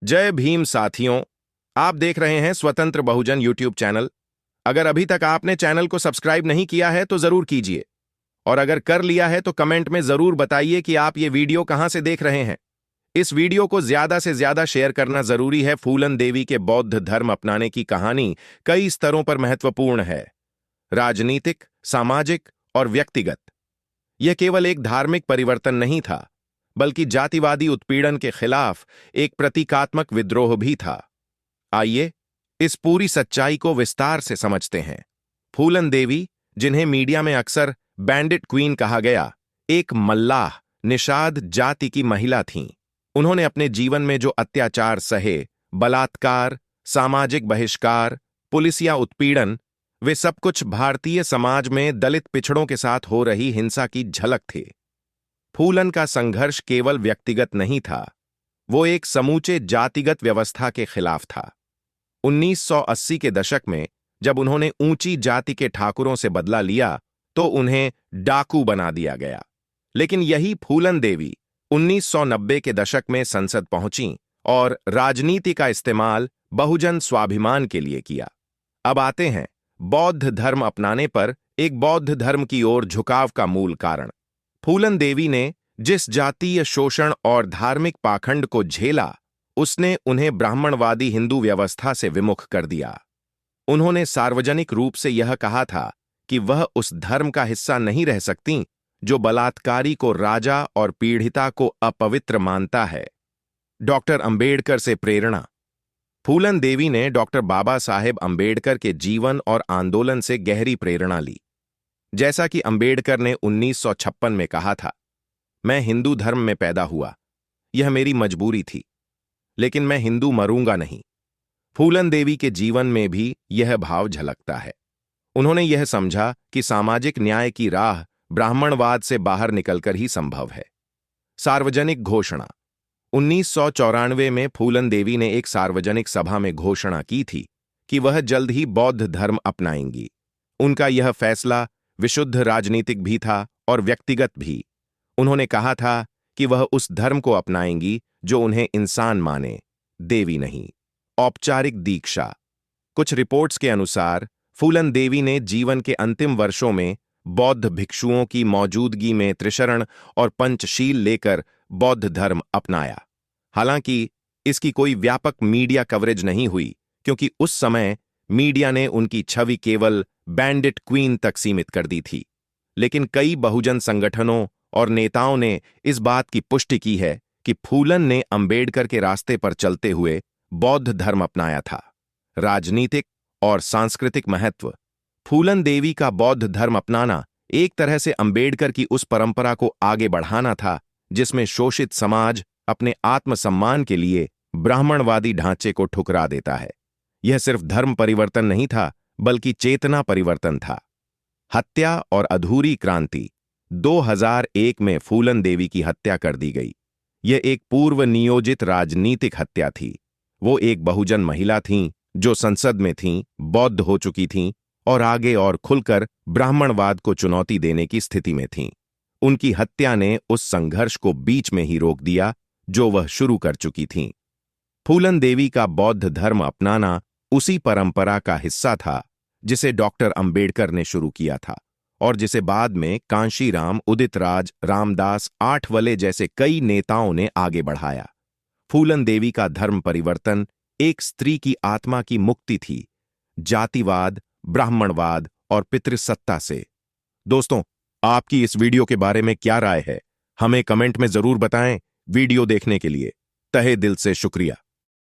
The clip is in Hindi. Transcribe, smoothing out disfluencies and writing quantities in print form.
जय भीम साथियों। आप देख रहे हैं स्वतंत्र बहुजन यूट्यूब चैनल। अगर अभी तक आपने चैनल को सब्सक्राइब नहीं किया है तो जरूर कीजिए, और अगर कर लिया है तो कमेंट में जरूर बताइए कि आप ये वीडियो कहां से देख रहे हैं। इस वीडियो को ज्यादा से ज्यादा शेयर करना जरूरी है। फूलन देवी के बौद्ध धर्म अपनाने की कहानी कई स्तरों पर महत्वपूर्ण है, राजनीतिक, सामाजिक और व्यक्तिगत। यह केवल एक धार्मिक परिवर्तन नहीं था, बल्कि जातिवादी उत्पीड़न के खिलाफ एक प्रतीकात्मक विद्रोह भी था। आइए इस पूरी सच्चाई को विस्तार से समझते हैं। फूलन देवी, जिन्हें मीडिया में अक्सर बैंडिट क्वीन कहा गया, एक मल्लाह निषाद जाति की महिला थीं। उन्होंने अपने जीवन में जो अत्याचार सहे, बलात्कार, सामाजिक बहिष्कार, पुलिसिया उत्पीड़न, वे सब कुछ भारतीय समाज में दलित पिछड़ों के साथ हो रही हिंसा की झलक थे। फूलन का संघर्ष केवल व्यक्तिगत नहीं था, वो एक समूचे जातिगत व्यवस्था के खिलाफ था। 1980 के दशक में जब उन्होंने ऊंची जाति के ठाकुरों से बदला लिया तो उन्हें डाकू बना दिया गया। लेकिन यही फूलन देवी 1990 के दशक में संसद पहुंची और राजनीति का इस्तेमाल बहुजन स्वाभिमान के लिए किया। अब आते हैं बौद्ध धर्म अपनाने पर एक बौद्ध धर्म की ओर झुकाव का मूल कारण। फूलन देवी ने जिस जातीय शोषण और धार्मिक पाखंड को झेला, उसने उन्हें ब्राह्मणवादी हिंदू व्यवस्था से विमुख कर दिया। उन्होंने सार्वजनिक रूप से यह कहा था कि वह उस धर्म का हिस्सा नहीं रह सकतीं जो बलात्कारी को राजा और पीड़िता को अपवित्र मानता है। डॉक्टर अंबेडकर से प्रेरणा। फूलन देवी ने डॉक्टर बाबा साहेब अंबेडकर के जीवन और आंदोलन से गहरी प्रेरणा ली। जैसा कि अंबेडकर ने 1956 में कहा था, मैं हिंदू धर्म में पैदा हुआ, यह मेरी मजबूरी थी, लेकिन मैं हिंदू मरूंगा नहीं। फूलन देवी के जीवन में भी यह भाव झलकता है। उन्होंने यह समझा कि सामाजिक न्याय की राह ब्राह्मणवाद से बाहर निकलकर ही संभव है। सार्वजनिक घोषणा। 1994 में फूलन देवी ने एक सार्वजनिक सभा में घोषणा की थी कि वह जल्द ही बौद्ध धर्म अपनाएंगी। उनका यह फैसला विशुद्ध राजनीतिक भी था और व्यक्तिगत भी। उन्होंने कहा था कि वह उस धर्म को अपनाएंगी जो उन्हें इंसान माने, देवी नहीं। औपचारिक दीक्षा। कुछ रिपोर्ट्स के अनुसार फूलन देवी ने जीवन के अंतिम वर्षों में बौद्ध भिक्षुओं की मौजूदगी में त्रिशरण और पंचशील लेकर बौद्ध धर्म अपनाया। हालांकि इसकी कोई व्यापक मीडिया कवरेज नहीं हुई, क्योंकि उस समय मीडिया ने उनकी छवि केवल बैंडिट क्वीन तक सीमित कर दी थी। लेकिन कई बहुजन संगठनों और नेताओं ने इस बात की पुष्टि की है कि फूलन ने अंबेडकर के रास्ते पर चलते हुए बौद्ध धर्म अपनाया था। राजनीतिक और सांस्कृतिक महत्व। फूलन देवी का बौद्ध धर्म अपनाना एक तरह से अंबेडकर की उस परंपरा को आगे बढ़ाना था जिसमें शोषित समाज अपने आत्मसम्मान के लिए ब्राह्मणवादी ढांचे को ठुकरा देता है। यह सिर्फ धर्म परिवर्तन नहीं था, बल्कि चेतना परिवर्तन था। हत्या और अधूरी क्रांति। 2001 में फूलन देवी की हत्या कर दी गई। यह एक पूर्व नियोजित राजनीतिक हत्या थी। वो एक बहुजन महिला थीं जो संसद में थीं, बौद्ध हो चुकी थीं और आगे और खुलकर ब्राह्मणवाद को चुनौती देने की स्थिति में थीं। उनकी हत्या ने उस संघर्ष को बीच में ही रोक दिया जो वह शुरू कर चुकी थीं। फूलन देवी का बौद्ध धर्म अपनाना उसी परंपरा का हिस्सा था जिसे डॉक्टर अंबेडकर ने शुरू किया था और जिसे बाद में कांशीराम, उदित राज, रामदास आठवले जैसे कई नेताओं ने आगे बढ़ाया। फूलन देवी का धर्म परिवर्तन एक स्त्री की आत्मा की मुक्ति थी, जातिवाद, ब्राह्मणवाद और पितृसत्ता से। दोस्तों, आपकी इस वीडियो के बारे में क्या राय है? हमें कमेंट में जरूर बताएं। वीडियो देखने के लिए तहे दिल से शुक्रिया।